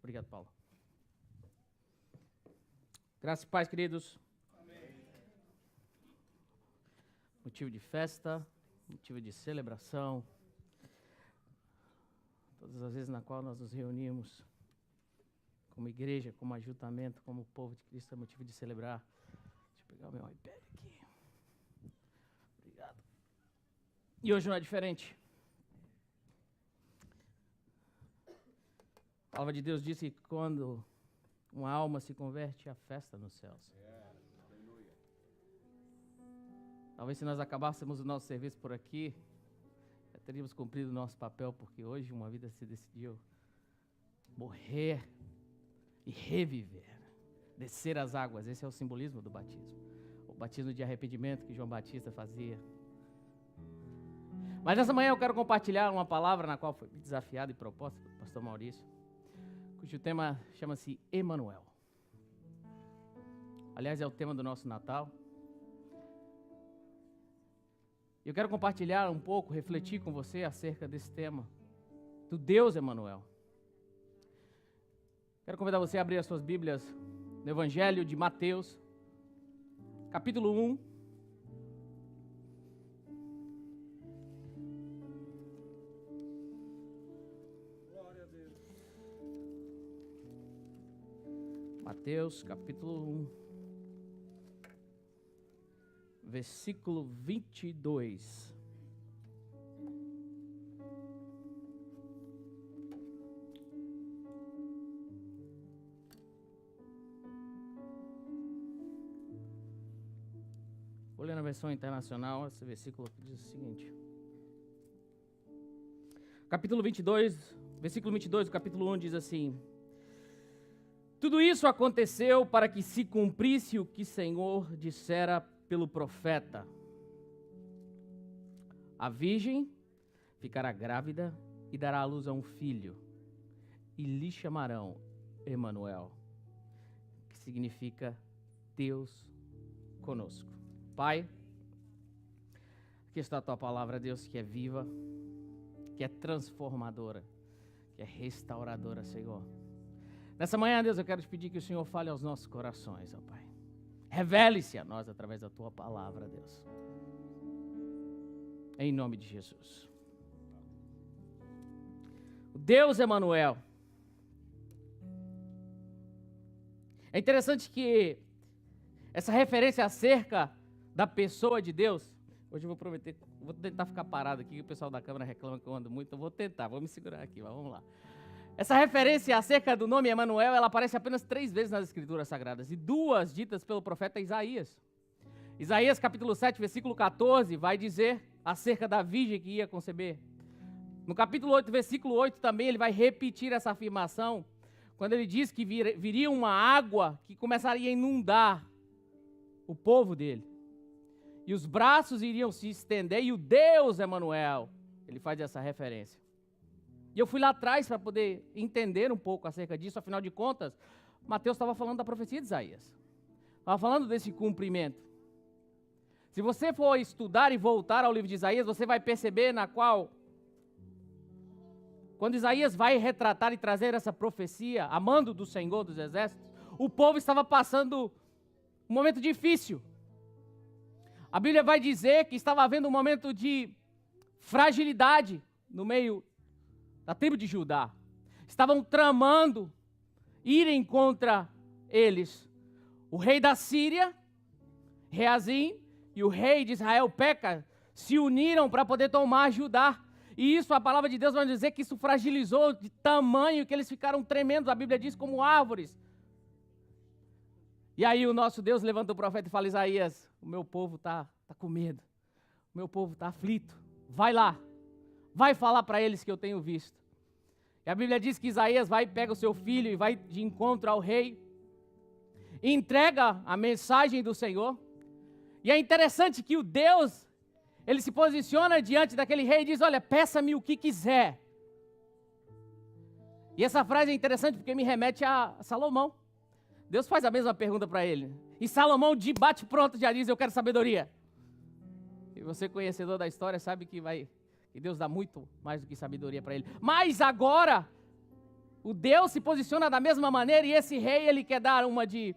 Obrigado, Paulo. Graças e paz, queridos. Amém. Motivo de festa, motivo de celebração. Todas as vezes na qual nós nos reunimos como igreja, como ajuntamento, como povo de Cristo, é motivo de celebrar. Deixa eu pegar o meu iPad aqui. Obrigado. E hoje não é diferente. A palavra de Deus diz que quando uma alma se converte, há festa nos céus. Talvez se nós acabássemos o nosso serviço por aqui, já teríamos cumprido o nosso papel, porque hoje uma vida se decidiu morrer e reviver, descer as águas. Esse é o simbolismo do batismo. O batismo de arrependimento que João Batista fazia. Mas nessa manhã eu quero compartilhar uma palavra na qual foi desafiado e proposta pelo pastor Maurício, cujo tema chama-se Emanuel. Aliás, é o tema do nosso Natal. Eu quero compartilhar um pouco, refletir com você acerca desse tema, do Deus Emanuel. Quero convidar você a abrir as suas Bíblias no Evangelho de Mateus, capítulo 1. Glória a Deus. Mateus, capítulo 1. Versículo 22. Vou ler na versão internacional, esse versículo diz o seguinte. Capítulo 22, versículo 22 do capítulo 1 diz assim: Tudo isso aconteceu para que se cumprisse o que o Senhor dissera pelo profeta. A virgem ficará grávida e dará à luz a um filho, e lhe chamarão Emanuel, que significa Deus conosco. Pai, aqui está a tua palavra, Deus, que é viva, que é transformadora, que é restauradora, Senhor. Nessa manhã, Deus, eu quero te pedir que o Senhor fale aos nossos corações, ó Pai. Revele-se a nós através da tua palavra, Deus. Em nome de Jesus. O Deus Emanuel. É interessante que essa referência acerca da pessoa de Deus. Hoje eu vou tentar ficar parado aqui, que o pessoal da câmera reclama que eu ando muito, então vou tentar, vou me segurar aqui, mas vamos lá. Essa referência acerca do nome Emanuel, ela aparece apenas 3 vezes nas Escrituras Sagradas, e 2 ditas pelo profeta Isaías. Isaías capítulo 7, versículo 14, vai dizer acerca da virgem que ia conceber. No capítulo 8, versículo 8 também, ele vai repetir essa afirmação, quando ele diz que viria uma água que começaria a inundar o povo dele. E os braços iriam se estender, e o Deus Emanuel, ele faz essa referência. E eu fui lá atrás para poder entender um pouco acerca disso, afinal de contas, Mateus estava falando da profecia de Isaías. Estava falando desse cumprimento. Se você for estudar e voltar ao livro de Isaías, você vai perceber na qual, quando Isaías vai retratar e trazer essa profecia, a mando do Senhor dos Exércitos, o povo estava passando um momento difícil. A Bíblia vai dizer que estava havendo um momento de fragilidade no meio da tribo de Judá. Estavam tramando irem contra eles. O rei da Síria, Reazim, e o rei de Israel, Peca, se uniram para poder tomar Judá. E isso, a palavra de Deus vai dizer que isso fragilizou de tamanho que eles ficaram tremendos. A Bíblia diz como árvores. E aí o nosso Deus levanta o profeta e fala: Isaías, o meu povo está com medo. O meu povo está aflito. Vai lá. Vai falar para eles que eu tenho visto. E a Bíblia diz que Isaías vai, pega o seu filho e vai de encontro ao rei. E entrega a mensagem do Senhor. E é interessante que o Deus, ele se posiciona diante daquele rei e diz: olha, peça-me o que quiser. E essa frase é interessante porque me remete a Salomão. Deus faz a mesma pergunta para ele. E Salomão, de bate-pronto, já diz: eu quero sabedoria. E você, conhecedor da história, sabe que Deus dá muito mais do que sabedoria para ele. Mas agora, O Deus se posiciona da mesma maneira e esse rei, ele quer dar uma de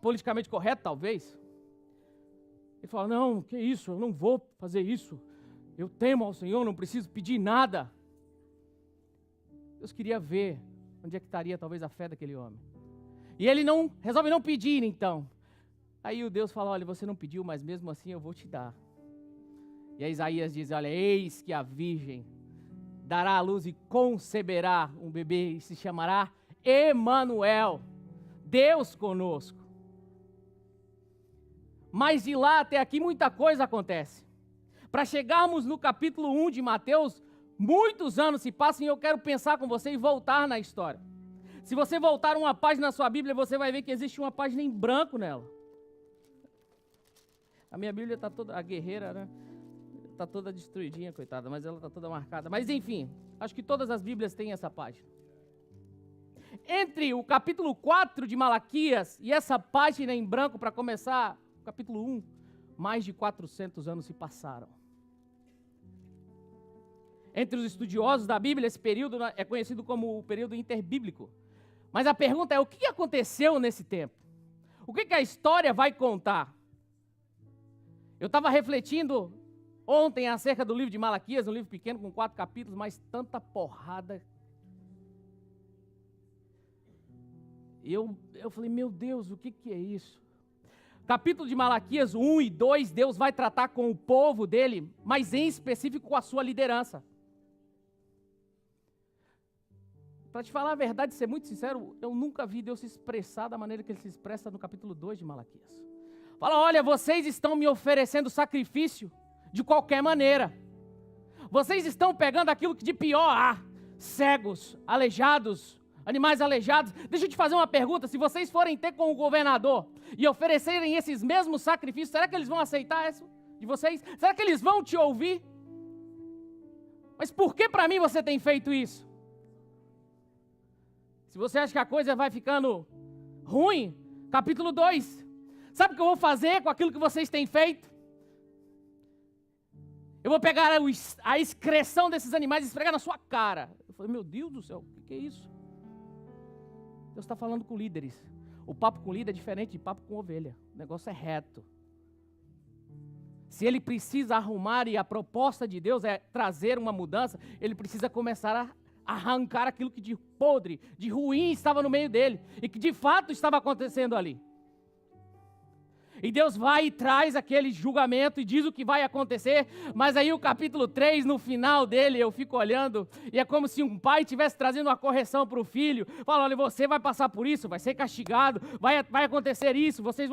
politicamente correto, talvez. Ele fala, não, que isso, eu não vou fazer isso. Eu temo ao Senhor, não preciso pedir nada. Deus queria ver onde é que estaria talvez a fé daquele homem. E ele resolve não pedir então. Aí o Deus fala, olha, você não pediu, mas mesmo assim eu vou te dar. E aí Isaías diz, olha, eis que a virgem dará à luz e conceberá um bebê e se chamará Emanuel, Deus conosco. Mas de lá até aqui muita coisa acontece. Para chegarmos no capítulo 1 de Mateus, muitos anos se passam e eu quero pensar com você e voltar na história. Se você voltar uma página na sua Bíblia, você vai ver que existe uma página em branco nela. A minha Bíblia está toda, a guerreira, né? Está toda destruidinha, coitada, mas ela está toda marcada. Mas enfim, acho que todas as Bíblias têm essa página. Entre o capítulo 4 de Malaquias e essa página em branco para começar o capítulo 1, mais de 400 anos se passaram. Entre os estudiosos da Bíblia, esse período é conhecido como o período interbíblico. Mas a pergunta é, o que aconteceu nesse tempo? O que a história vai contar? Eu estava refletindo ontem acerca do livro de Malaquias, um livro pequeno com 4 capítulos, mas tanta porrada. Eu falei, meu Deus, o que é isso? Capítulo de Malaquias 1 e 2, Deus vai tratar com o povo dele, mas em específico com a sua liderança. Para te falar a verdade, ser muito sincero, eu nunca vi Deus se expressar da maneira que Ele se expressa no capítulo 2 de Malaquias. Fala, olha, vocês estão me oferecendo sacrifício de qualquer maneira. Vocês estão pegando aquilo que de pior há. Cegos, aleijados, animais aleijados. Deixa eu te fazer uma pergunta, se vocês forem ter com o governador e oferecerem esses mesmos sacrifícios, será que eles vão aceitar isso de vocês? Será que eles vão te ouvir? Mas por que para mim você tem feito isso? Se você acha que a coisa vai ficando ruim, capítulo 2. Sabe o que eu vou fazer com aquilo que vocês têm feito? Eu vou pegar a excreção desses animais e esfregar na sua cara. Eu falei, meu Deus do céu, o que é isso? Deus está falando com líderes. O papo com líder é diferente de papo com ovelha. O negócio é reto. Se ele precisa arrumar e a proposta de Deus é trazer uma mudança, ele precisa começar a arrancar aquilo que de podre, de ruim estava no meio dele e que de fato estava acontecendo ali. E Deus vai e traz aquele julgamento e diz o que vai acontecer, mas aí o capítulo 3, no final dele, eu fico olhando, e é como se um pai estivesse trazendo uma correção para o filho, fala, olha, você vai passar por isso, vai ser castigado, vai acontecer isso, vocês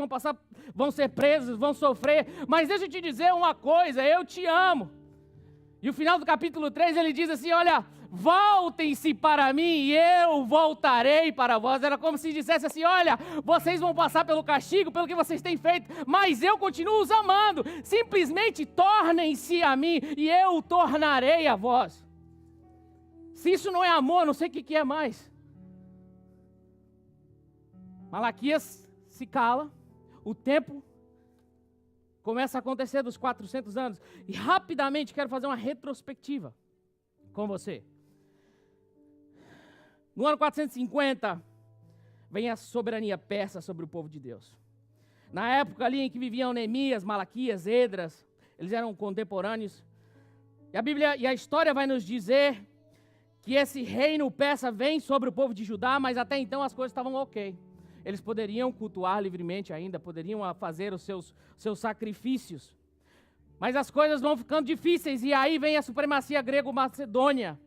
vão ser presos, vão sofrer, mas deixa eu te dizer uma coisa, eu te amo. E o final do capítulo 3, ele diz assim, olha, voltem-se para mim e eu voltarei para vós. Era como se dissesse assim, olha, vocês vão passar pelo castigo, pelo que vocês têm feito, mas eu continuo os amando. Simplesmente tornem-se a mim e eu tornarei a vós. Se isso não é amor, não sei o que é mais. Malaquias se cala, o tempo começa a acontecer dos 400 anos. E rapidamente quero fazer uma retrospectiva com você. No ano 450, vem a soberania persa sobre o povo de Deus. Na época ali em que viviam Neemias, Malaquias, Esdras, eles eram contemporâneos. E a Bíblia e a história vai nos dizer que esse reino persa vem sobre o povo de Judá, mas até então as coisas estavam ok. Eles poderiam cultuar livremente ainda, poderiam fazer os seus sacrifícios. Mas as coisas vão ficando difíceis e aí vem a supremacia grego-macedônia.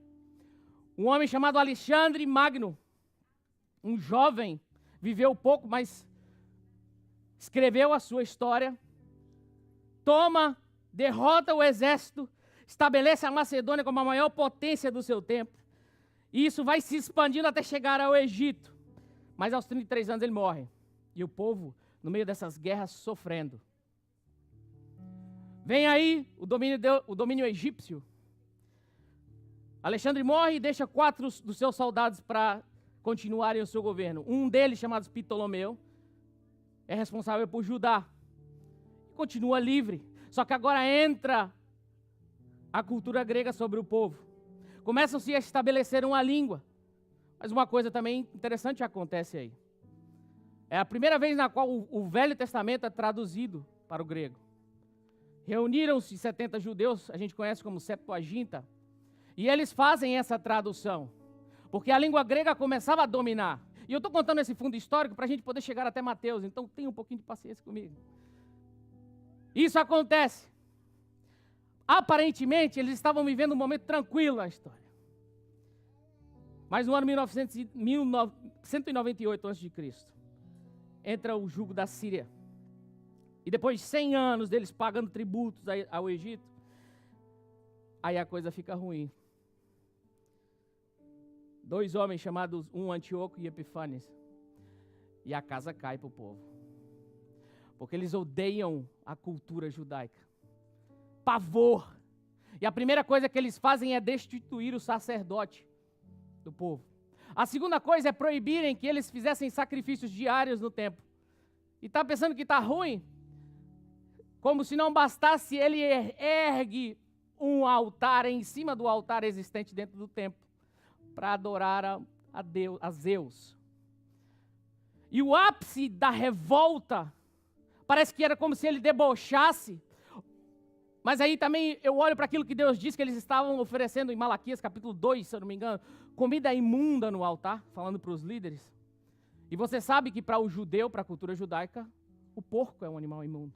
Um homem chamado Alexandre Magno, um jovem, viveu pouco, mas escreveu a sua história. Derrota o exército, estabelece a Macedônia como a maior potência do seu tempo. E isso vai se expandindo até chegar ao Egito. Mas aos 33 anos ele morre. E o povo, no meio dessas guerras, sofrendo. Vem aí o domínio egípcio. Alexandre morre e deixa 4 dos seus soldados para continuarem o seu governo. Um deles, chamado Ptolomeu, é responsável por Judá. Continua livre. Só que agora entra a cultura grega sobre o povo. Começam-se a estabelecer uma língua. Mas uma coisa também interessante acontece aí. É a primeira vez na qual o Velho Testamento é traduzido para o grego. Reuniram-se 70 judeus, a gente conhece como Septuaginta, e eles fazem essa tradução, porque a língua grega começava a dominar. E eu estou contando esse fundo histórico para a gente poder chegar até Mateus, então tenha um pouquinho de paciência comigo. Isso acontece. Aparentemente, eles estavam vivendo um momento tranquilo na história. Mas no ano 198 a.C., entra o jugo da Síria. E depois de 100 anos deles pagando tributos ao Egito, aí a coisa fica ruim. 2 homens chamados, um Antíoco e Epífanes, e a casa cai para o povo. Porque eles odeiam a cultura judaica. Pavor. E a primeira coisa que eles fazem é destituir o sacerdote do povo. A segunda coisa é proibirem que eles fizessem sacrifícios diários no templo. E está pensando que está ruim? Como se não bastasse, ele ergue um altar em cima do altar existente dentro do templo para adorar a Deus, a Zeus. E o ápice da revolta parece que era como se ele debochasse. Mas aí também eu olho para aquilo que Deus disse que eles estavam oferecendo em Malaquias capítulo 2, se eu não me engano, comida imunda no altar, falando para os líderes. E você sabe que para o judeu, para a cultura judaica, o porco é um animal imundo.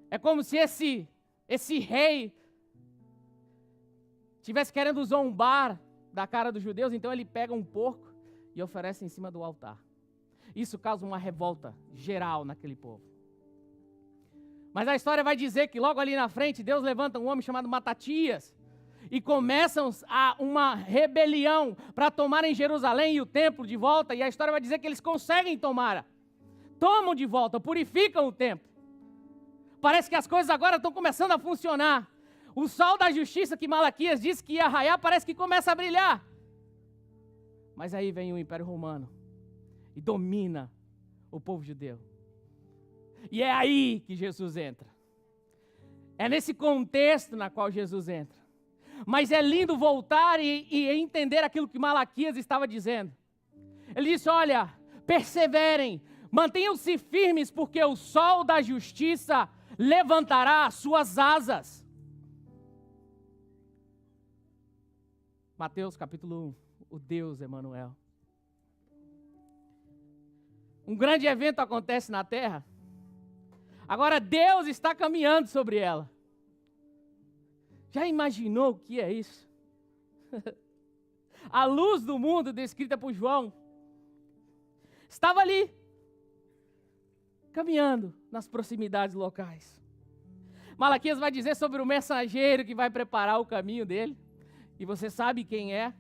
É como se esse rei estivesse querendo zombar da cara dos judeus, então ele pega um porco e oferece em cima do altar. Isso causa uma revolta geral naquele povo. Mas a história vai dizer que logo ali na frente, Deus levanta um homem chamado Matatias e começam uma rebelião para tomarem Jerusalém e o templo de volta, e a história vai dizer que eles conseguem tomam de volta, purificam o templo. Parece que as coisas agora estão começando a funcionar. O sol da justiça que Malaquias disse que ia raiar, parece que começa a brilhar. Mas aí vem o Império Romano e domina o povo judeu. E é aí que Jesus entra. É nesse contexto na qual Jesus entra. Mas é lindo voltar e entender aquilo que Malaquias estava dizendo. Ele disse, olha, perseverem, mantenham-se firmes, porque o sol da justiça levantará as suas asas. Mateus capítulo 1, o Deus Emanuel. Um grande evento acontece na terra. Agora Deus está caminhando sobre ela. Já imaginou o que é isso? A luz do mundo descrita por João estava ali, caminhando nas proximidades locais. Malaquias vai dizer sobre o mensageiro que vai preparar o caminho dele. E você sabe quem é?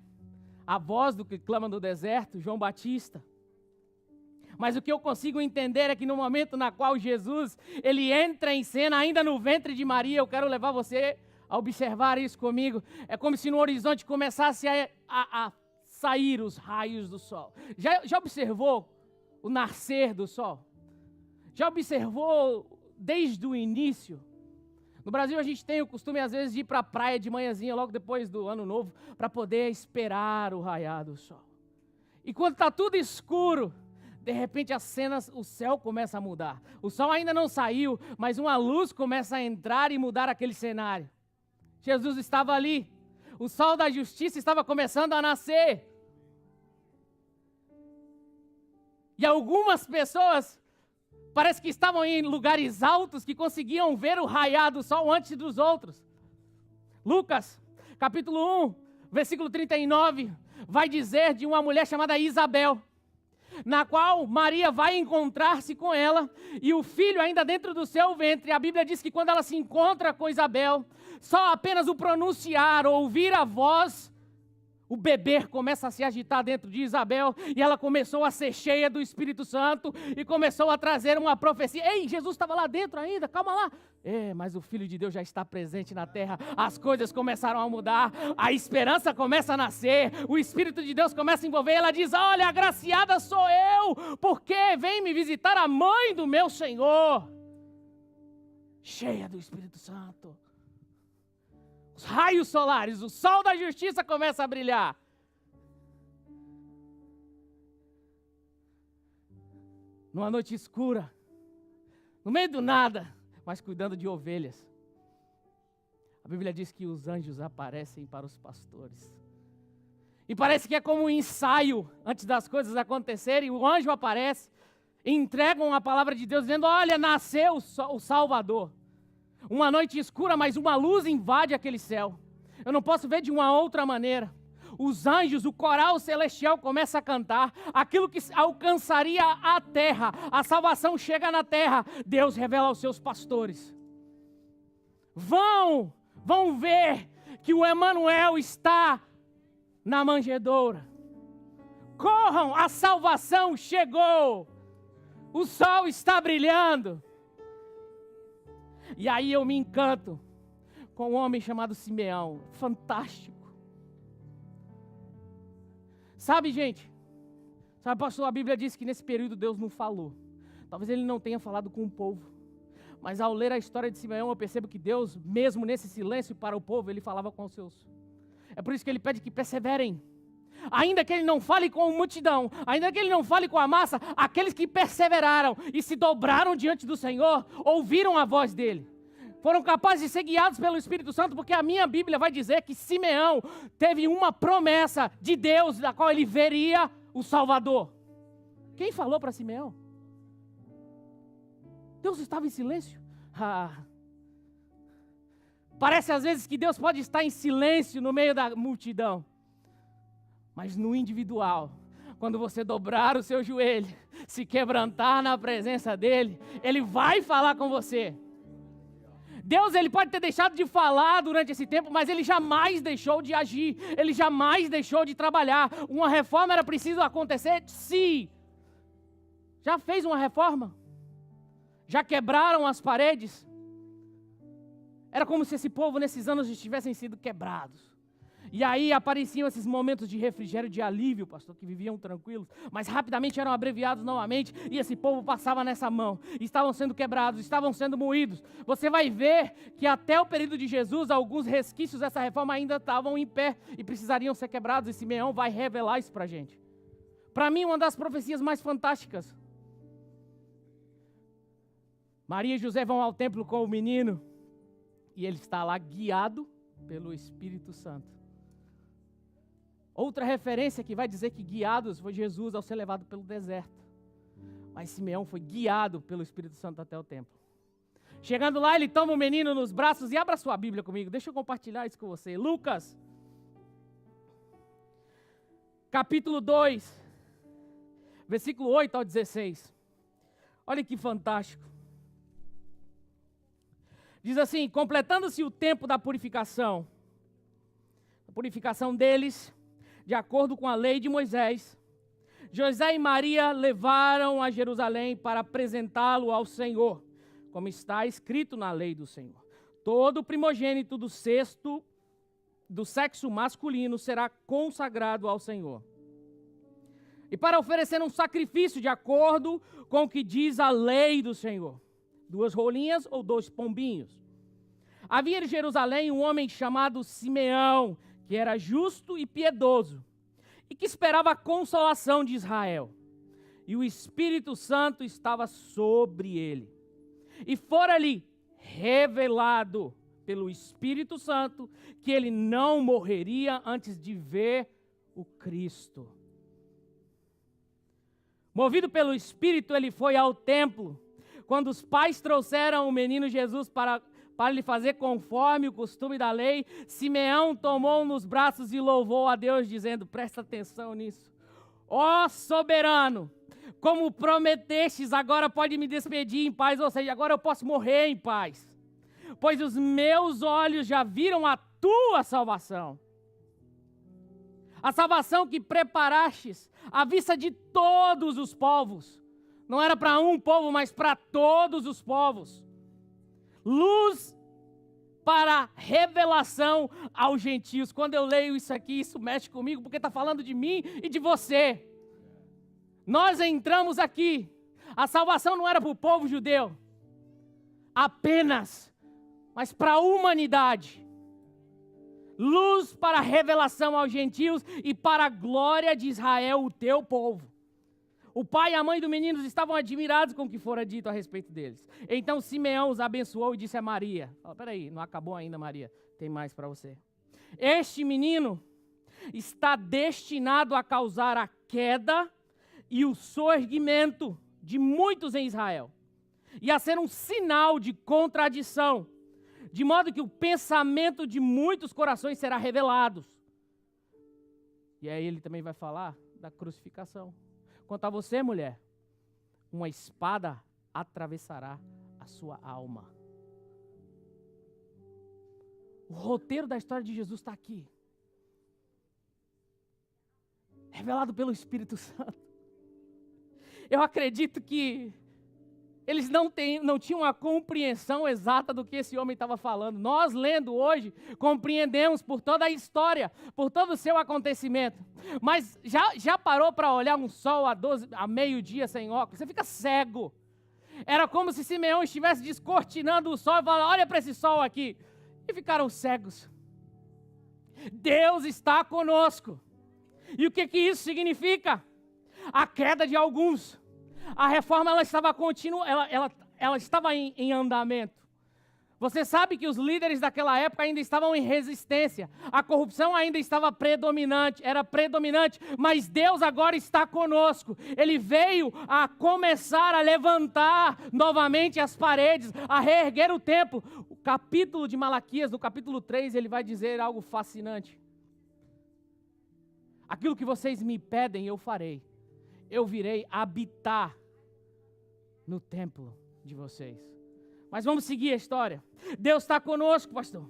A voz do que clama no deserto, João Batista. Mas o que eu consigo entender é que no momento na qual Jesus, ele entra em cena, ainda no ventre de Maria, eu quero levar você a observar isso comigo. É como se no horizonte começasse a sair os raios do sol. Já observou o nascer do sol? Já observou desde o início? No Brasil a gente tem o costume às vezes de ir para a praia de manhãzinha, logo depois do ano novo, para poder esperar o raiar do sol. E quando está tudo escuro, de repente as cenas, o céu começa a mudar. O sol ainda não saiu, mas uma luz começa a entrar e mudar aquele cenário. Jesus estava ali. O sol da justiça estava começando a nascer. E algumas pessoas parece que estavam em lugares altos que conseguiam ver o raiar do sol antes dos outros. Lucas, capítulo 1, versículo 39, vai dizer de uma mulher chamada Isabel, na qual Maria vai encontrar-se com ela, e o filho ainda dentro do seu ventre. A Bíblia diz que quando ela se encontra com Isabel, só apenas o pronunciar, ouvir a voz, o bebê começa a se agitar dentro de Isabel, e ela começou a ser cheia do Espírito Santo, e começou a trazer uma profecia. Ei, Jesus estava lá dentro ainda, calma lá. Mas o Filho de Deus já está presente na terra, as coisas começaram a mudar, a esperança começa a nascer, o Espírito de Deus começa a envolver, ela diz, olha, agraciada sou eu, porque vem me visitar a mãe do meu Senhor, cheia do Espírito Santo. Os raios solares, o sol da justiça começa a brilhar. numa noite escura, no meio do nada, mas cuidando de ovelhas. A Bíblia diz que os anjos aparecem para os pastores. E parece que é como um ensaio antes das coisas acontecerem. O anjo aparece e entregam a palavra de Deus dizendo: olha, nasceu o Salvador. Uma noite escura, mas uma luz invade aquele céu. Eu não posso ver de uma outra maneira. Os anjos, o coral celestial começa a cantar. Aquilo que alcançaria a terra, a salvação chega na terra. Deus revela aos seus pastores. Vão ver que o Emanuel está na manjedoura. Corram, a salvação chegou. O sol está brilhando. E aí eu me encanto com um homem chamado Simeão. Fantástico. Sabe, gente? Sabe, pastor, a Bíblia diz que nesse período Deus não falou. Talvez ele não tenha falado com o povo. Mas ao ler a história de Simeão, eu percebo que Deus, mesmo nesse silêncio para o povo, ele falava com os seus. É por isso que ele pede que perseverem. Ainda que ele não fale com a multidão, ainda que ele não fale com a massa, aqueles que perseveraram e se dobraram diante do Senhor, ouviram a voz dele. Foram capazes de ser guiados pelo Espírito Santo, porque a minha Bíblia vai dizer que Simeão teve uma promessa de Deus, da qual ele veria o Salvador. Quem falou para Simeão? Deus estava em silêncio? Parece às vezes que Deus pode estar em silêncio no meio da multidão. Mas no individual, quando você dobrar o seu joelho, se quebrantar na presença dEle, Ele vai falar com você. Deus, Ele pode ter deixado de falar durante esse tempo, mas Ele jamais deixou de agir. Ele jamais deixou de trabalhar. Uma reforma era preciso acontecer? Sim. Já fez uma reforma? Já quebraram as paredes? Era como se esse povo nesses anos tivessem sido quebrados. E aí apareciam esses momentos de refrigério, de alívio, pastor, que viviam tranquilos, mas rapidamente eram abreviados novamente, e esse povo passava nessa mão. Estavam sendo quebrados, estavam sendo moídos. Você vai ver que até o período de Jesus, alguns resquícios dessa reforma ainda estavam em pé e precisariam ser quebrados, e Simeão vai revelar isso para a gente. Para mim, uma das profecias mais fantásticas. Maria e José vão ao templo com o menino, e ele está lá guiado pelo Espírito Santo. Outra referência que vai dizer que guiados foi Jesus ao ser levado pelo deserto. Mas Simeão foi guiado pelo Espírito Santo até o templo. Chegando lá, ele toma o menino nos braços e abra sua Bíblia comigo. Deixa eu compartilhar isso com você. Lucas, capítulo 2, versículo 8 ao 16. Olha que fantástico. Diz assim: completando-se o tempo da purificação, a purificação deles, de acordo com a lei de Moisés, José e Maria levaram a Jerusalém para apresentá-lo ao Senhor, como está escrito na lei do Senhor. Todo primogênito do sexo masculino será consagrado ao Senhor. E para oferecer um sacrifício de acordo com o que diz a lei do Senhor, 2 rolinhas ou 2 pombinhos. Havia em Jerusalém um homem chamado Simeão, que era justo e piedoso, e que esperava a consolação de Israel. E o Espírito Santo estava sobre ele. E fora-lhe revelado pelo Espírito Santo que ele não morreria antes de ver o Cristo. Movido pelo Espírito, ele foi ao templo. Quando os pais trouxeram o menino Jesus para lhe fazer conforme o costume da lei, Simeão tomou nos braços e louvou a Deus, dizendo, presta atenção nisso: ó soberano, como prometestes, agora pode me despedir em paz, ou seja, agora eu posso morrer em paz, pois os meus olhos já viram a tua salvação. A salvação que preparastes à vista de todos os povos. Não era para um povo, mas para todos os povos. Luz para revelação aos gentios. Quando eu leio isso aqui, isso mexe comigo, porque está falando de mim e de você. Nós entramos aqui. A salvação não era para o povo judeu apenas, mas para a humanidade. Luz para revelação aos gentios e para a glória de Israel, o teu povo. O pai e a mãe do menino estavam admirados com o que fora dito a respeito deles. Então Simeão os abençoou e disse a Maria: peraí, não acabou ainda, Maria, tem mais para você. Este menino está destinado a causar a queda e o soerguimento de muitos em Israel, e a ser um sinal de contradição, de modo que o pensamento de muitos corações será revelado. E aí ele também vai falar da crucificação. Quanto a você, mulher, uma espada atravessará a sua alma. O roteiro da história de Jesus está aqui, revelado pelo Espírito Santo. Eu acredito que eles não tinham a compreensão exata do que esse homem estava falando. Nós, lendo hoje, compreendemos por toda a história, por todo o seu acontecimento. Mas já parou para olhar um sol a meio-dia sem óculos? Você fica cego. Era como se Simeão estivesse descortinando o sol e falando: olha para esse sol aqui. E ficaram cegos. Deus está conosco. E o que isso significa? A queda de alguns. A reforma ela estava contínua, ela estava em andamento. Você sabe que os líderes daquela época ainda estavam em resistência. A corrupção ainda estava era predominante, mas Deus agora está conosco. Ele veio a começar a levantar novamente as paredes, a reerguer o templo. O capítulo de Malaquias, no capítulo 3, ele vai dizer algo fascinante. Aquilo que vocês me pedem, eu farei. Eu virei habitar no templo de vocês. Mas vamos seguir a história. Deus está conosco, pastor.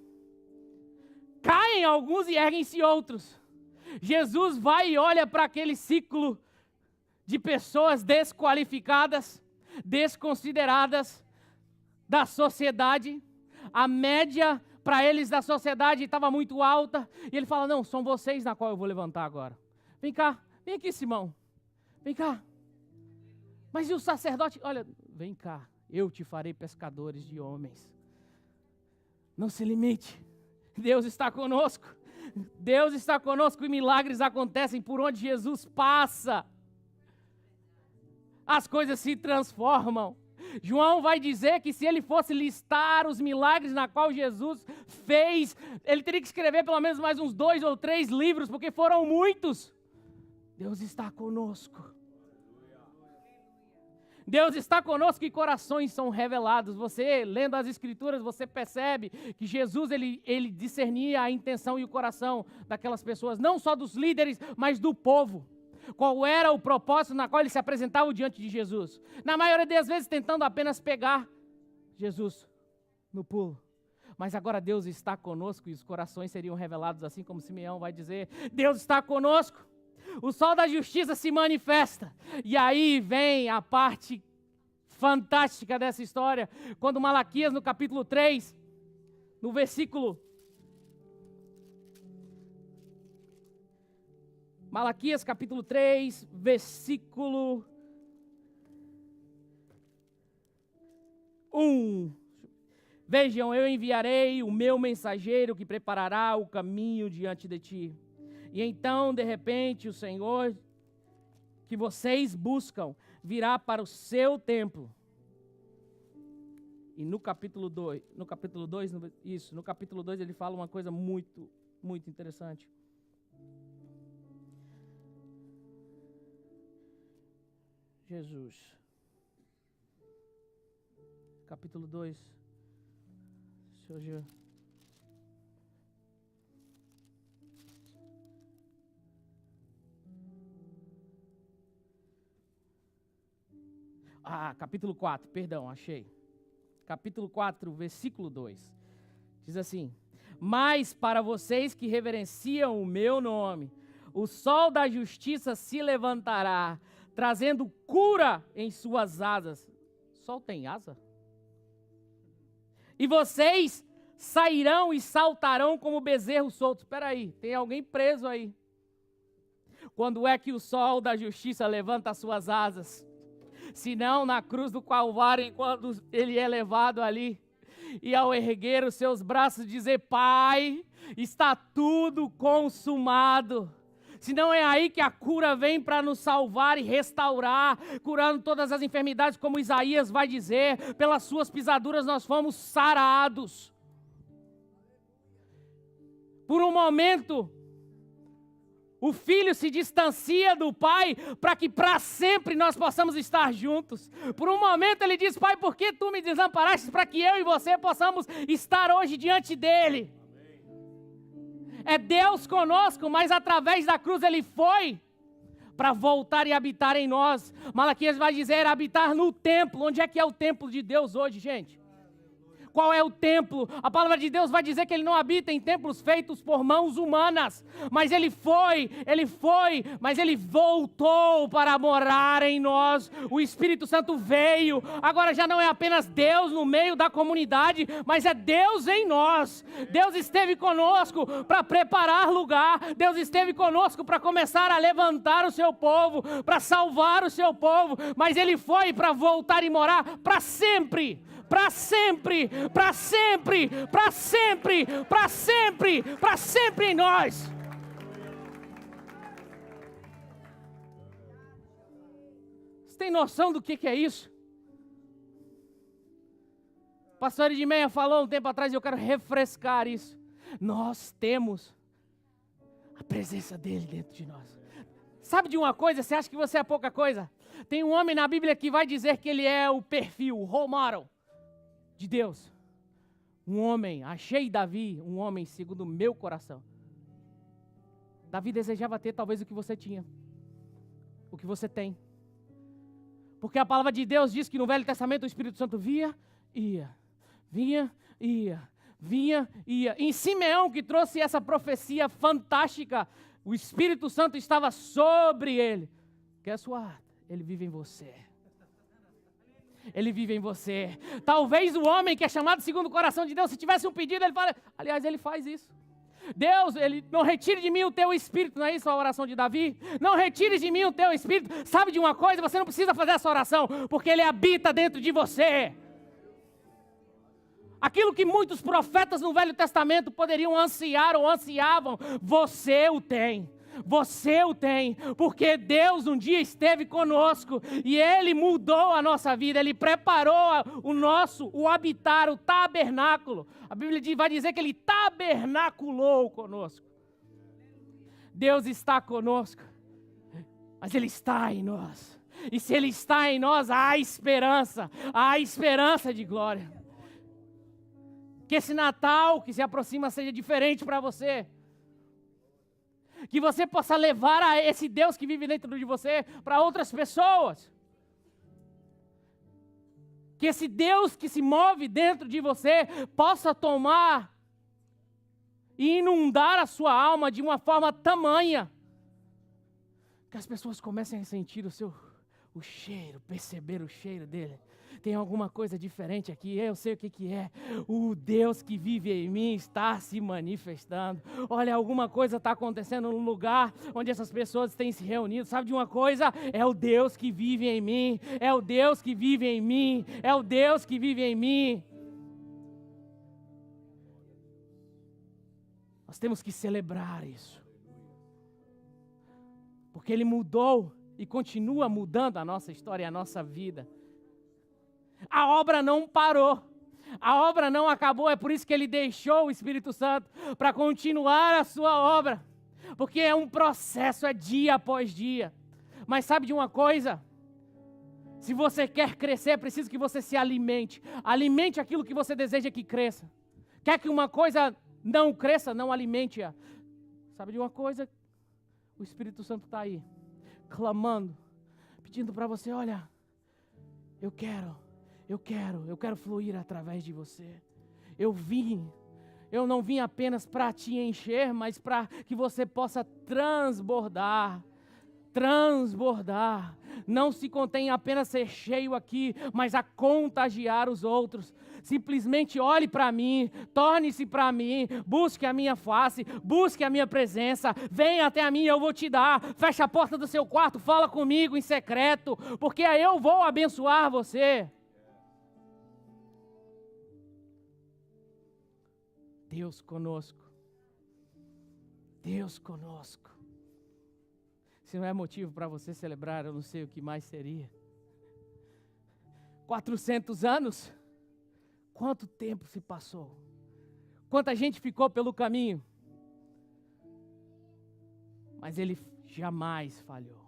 Caem alguns e erguem-se outros. Jesus vai e olha para aquele ciclo de pessoas desqualificadas, desconsideradas da sociedade. A média para eles da sociedade estava muito alta. E ele fala: não, são vocês na qual eu vou levantar agora. Vem cá, vem aqui, Simão. Vem cá. Mas e o sacerdote? Olha, vem cá. Eu te farei pescadores de homens. Não se limite. Deus está conosco. Deus está conosco e milagres acontecem por onde Jesus passa. As coisas se transformam. João vai dizer que se ele fosse listar os milagres na qual Jesus fez, ele teria que escrever pelo menos mais uns 2 ou 3 livros, porque foram muitos. Deus está conosco. Deus está conosco e corações são revelados. Você, lendo as Escrituras, você percebe que Jesus, ele discernia a intenção e o coração daquelas pessoas, não só dos líderes, mas do povo. Qual era o propósito na qual eles se apresentavam diante de Jesus? Na maioria das vezes tentando apenas pegar Jesus no pulo. Mas agora Deus está conosco e os corações seriam revelados, assim como Simeão vai dizer: Deus está conosco. O sol da justiça se manifesta. E aí vem a parte fantástica dessa história, quando Malaquias, no capítulo 3, no versículo... Malaquias, capítulo 3, versículo 1. Vejam, eu enviarei o meu mensageiro que preparará o caminho diante de ti. E então, de repente, o Senhor que vocês buscam virá para o seu templo. E no capítulo 2, ele fala uma coisa muito, muito interessante. Jesus. Capítulo 2. Senhor. Capítulo 4, perdão, achei. Capítulo 4, versículo 2. Diz assim: mas para vocês que reverenciam o meu nome, o sol da justiça se levantará, trazendo cura em suas asas. Sol tem asa? E vocês sairão e saltarão como bezerros soltos. Espera aí, tem alguém preso aí. Quando é que o sol da justiça levanta as suas asas? Senão na cruz do Calvário, enquanto ele é levado ali, e ao erguer os seus braços dizer: Pai, está tudo consumado. Se não é aí que a cura vem para nos salvar e restaurar, curando todas as enfermidades, como Isaías vai dizer, pelas suas pisaduras nós fomos sarados. Por um momento, o filho se distancia do pai para que para sempre nós possamos estar juntos. Por um momento ele diz: Pai, por que tu me desamparaste? Para que eu e você possamos estar hoje diante dele. É Deus conosco, mas através da cruz ele foi para voltar e habitar em nós. Malaquias vai dizer: habitar no templo. Onde é que é o templo de Deus hoje, gente? Qual é o templo? A palavra de Deus vai dizer que ele não habita em templos feitos por mãos humanas. Mas ele foi, mas ele voltou para morar em nós. O Espírito Santo veio. Agora já não é apenas Deus no meio da comunidade, mas é Deus em nós. Deus esteve conosco para preparar lugar. Deus esteve conosco para começar a levantar o seu povo, para salvar o seu povo. Mas ele foi para voltar e morar para sempre. Para sempre, para sempre, para sempre, para sempre, para sempre em nós. Você tem noção do que é isso? O pastor Edmeia falou um tempo atrás e eu quero refrescar isso. Nós temos a presença dele dentro de nós. Sabe de uma coisa? Você acha que você é pouca coisa? Tem um homem na Bíblia que vai dizer que ele é o perfil, o role model de Deus. Um homem, achei Davi, um homem segundo o meu coração. Davi desejava ter talvez o que você tinha, o que você tem. Porque a palavra de Deus diz que no Velho Testamento o Espírito Santo vinha, ia. Em Simeão, que trouxe essa profecia fantástica, o Espírito Santo estava sobre ele. Guess what? Ele vive em você. Ele vive em você. Talvez o homem que é chamado segundo o coração de Deus, se tivesse um pedido, ele fala, aliás, ele faz isso. Deus, ele não retire de mim o teu espírito, não é isso a oração de Davi? Não retire de mim o teu espírito. Sabe de uma coisa? Você não precisa fazer essa oração, porque ele habita dentro de você. Aquilo que muitos profetas no Velho Testamento poderiam ansiar ou ansiavam, você o tem. Você o tem, porque Deus um dia esteve conosco e Ele mudou a nossa vida, Ele preparou o habitar, o tabernáculo. A Bíblia vai dizer que Ele tabernaculou conosco. Deus está conosco, mas Ele está em nós. E se Ele está em nós, há esperança de glória. Que esse Natal que se aproxima seja diferente para você. Que você possa levar a esse Deus que vive dentro de você para outras pessoas. Que esse Deus que se move dentro de você possa tomar e inundar a sua alma de uma forma tamanha que as pessoas comecem a sentir o cheiro, perceber o cheiro dele. Tem alguma coisa diferente aqui, eu sei o que é. O Deus que vive em mim está se manifestando. Olha, alguma coisa está acontecendo no lugar onde essas pessoas têm se reunido. Sabe de uma coisa? É o Deus que vive em mim. É o Deus que vive em mim. É o Deus que vive em mim. Nós temos que celebrar isso. Porque Ele mudou e continua mudando a nossa história e a nossa vida. A obra não parou, a obra não acabou, é por isso que Ele deixou o Espírito Santo para continuar a sua obra, porque é um processo, é dia após dia. Mas sabe de uma coisa? Se você quer crescer, é preciso que você se alimente aquilo que você deseja que cresça. Quer que uma coisa não cresça, não alimente-a. Sabe de uma coisa? O Espírito Santo está aí, clamando, pedindo para você, olha, eu quero fluir através de você. Eu não vim apenas para te encher, mas para que você possa transbordar. Não se contém apenas ser cheio aqui, mas a contagiar os outros. Simplesmente olhe para mim, torne-se para mim, busque a minha face, busque a minha presença, venha até a mim, eu vou te dar. Feche a porta do seu quarto, fala comigo em secreto, porque aí eu vou abençoar você. Deus conosco. Se não é motivo para você celebrar, eu não sei o que mais seria. 400 anos? Quanto tempo se passou? Quanta gente ficou pelo caminho? Mas ele jamais falhou.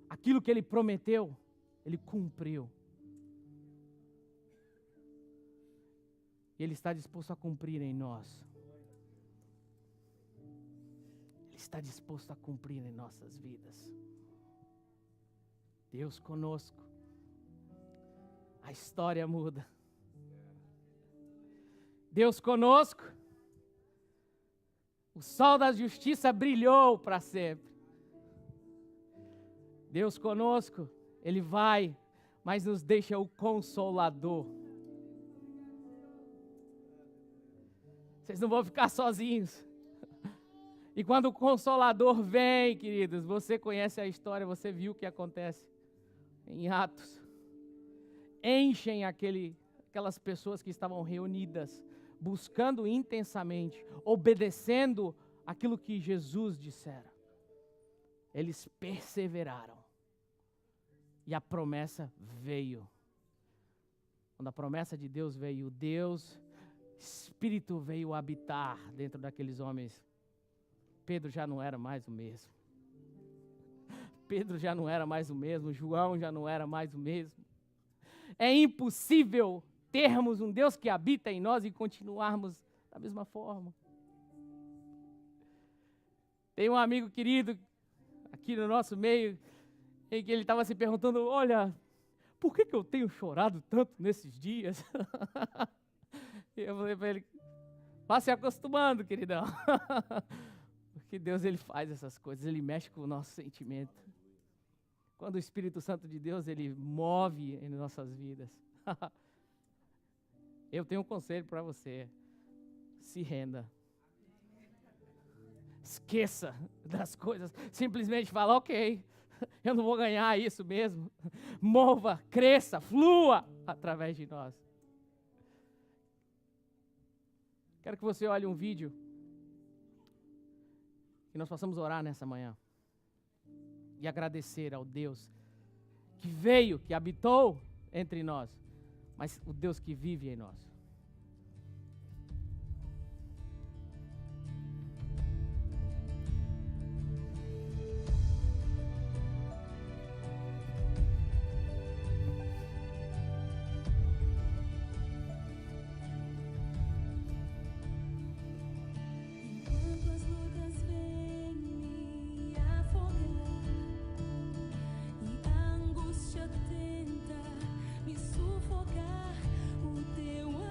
Aquilo que ele prometeu, ele cumpriu. E ele está disposto a cumprir em nós. Ele está disposto a cumprir em nossas vidas. Deus conosco. A história muda. Deus conosco. O sol da justiça brilhou para sempre. Deus conosco, Ele vai, mas nos deixa o Consolador. Vocês não vão ficar sozinhos. E quando o Consolador vem, queridos, você conhece a história, você viu o que acontece em Atos. Enchem aquelas pessoas que estavam reunidas, buscando intensamente, obedecendo aquilo que Jesus dissera. Eles perseveraram. E a promessa veio. Quando a promessa de Deus veio, Espírito veio habitar dentro daqueles homens. Pedro já não era mais o mesmo. Pedro já não era mais o mesmo. João já não era mais o mesmo. É impossível termos um Deus que habita em nós e continuarmos da mesma forma. Tem um amigo querido aqui no nosso meio, em que ele estava se perguntando, olha, por que eu tenho chorado tanto nesses dias? E eu falei para ele, vá se acostumando, queridão. Porque Deus, Ele faz essas coisas, Ele mexe com o nosso sentimento. Quando o Espírito Santo de Deus, Ele move em nossas vidas. Eu tenho um conselho para você. Se renda. Esqueça das coisas. Simplesmente fala, ok, eu não vou ganhar isso mesmo. Mova, cresça, flua através de nós. Quero que você olhe um vídeo que nós possamos orar nessa manhã e agradecer ao Deus que veio, que habitou entre nós, mas o Deus que vive em nós. Enquanto as lutas vêm me afogar e a angústia tenta me sufocar, o teu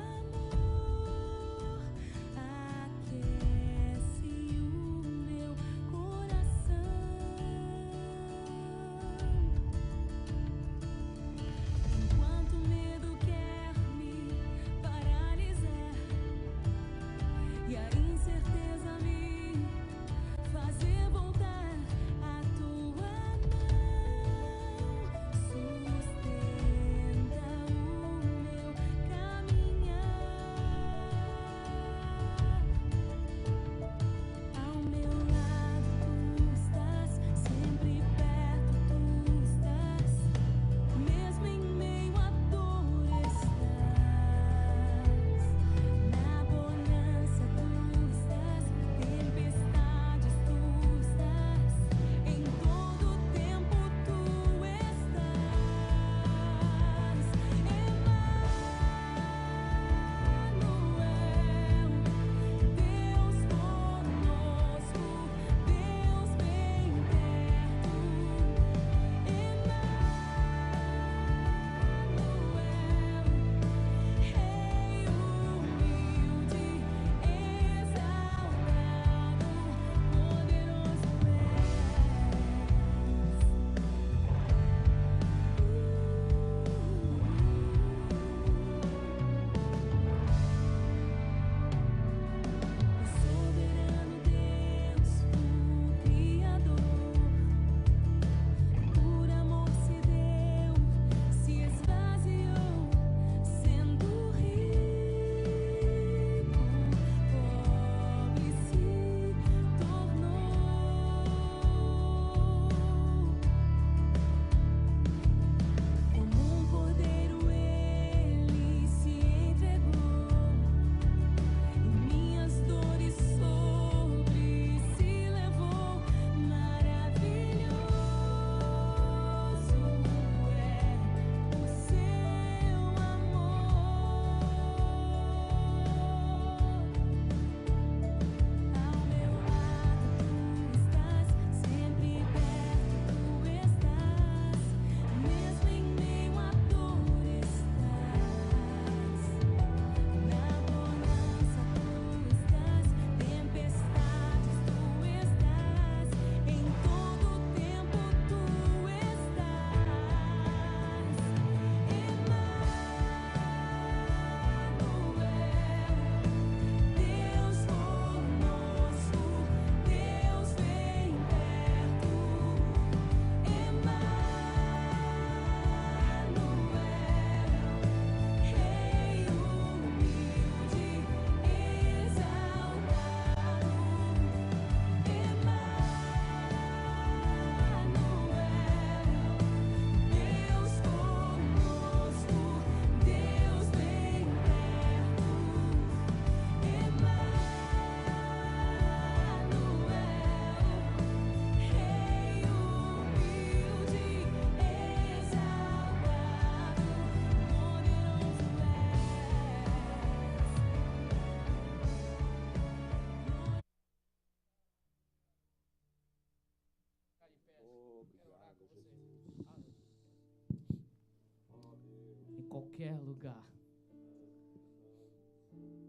qualquer lugar,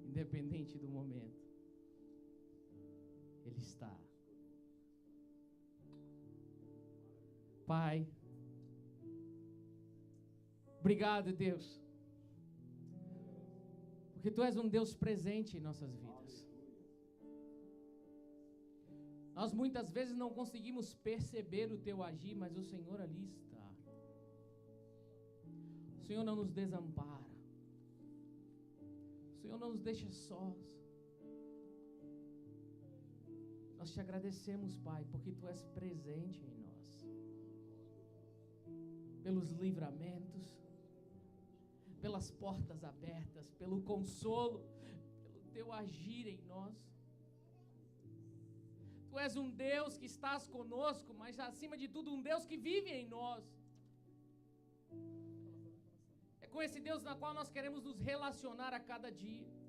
independente do momento, Ele está. Pai, obrigado, Deus, porque Tu és um Deus presente em nossas vidas. Nós muitas vezes não conseguimos perceber o Teu agir, mas o Senhor ali está. O Senhor não nos desampara. O Senhor não nos deixa sós. Nós Te agradecemos, Pai, porque Tu és presente em nós. Pelos livramentos, pelas portas abertas, pelo consolo, pelo Teu agir em nós. Tu és um Deus que estás conosco, mas acima de tudo um Deus que vive em nós. É com esse Deus na qual nós queremos nos relacionar a cada dia.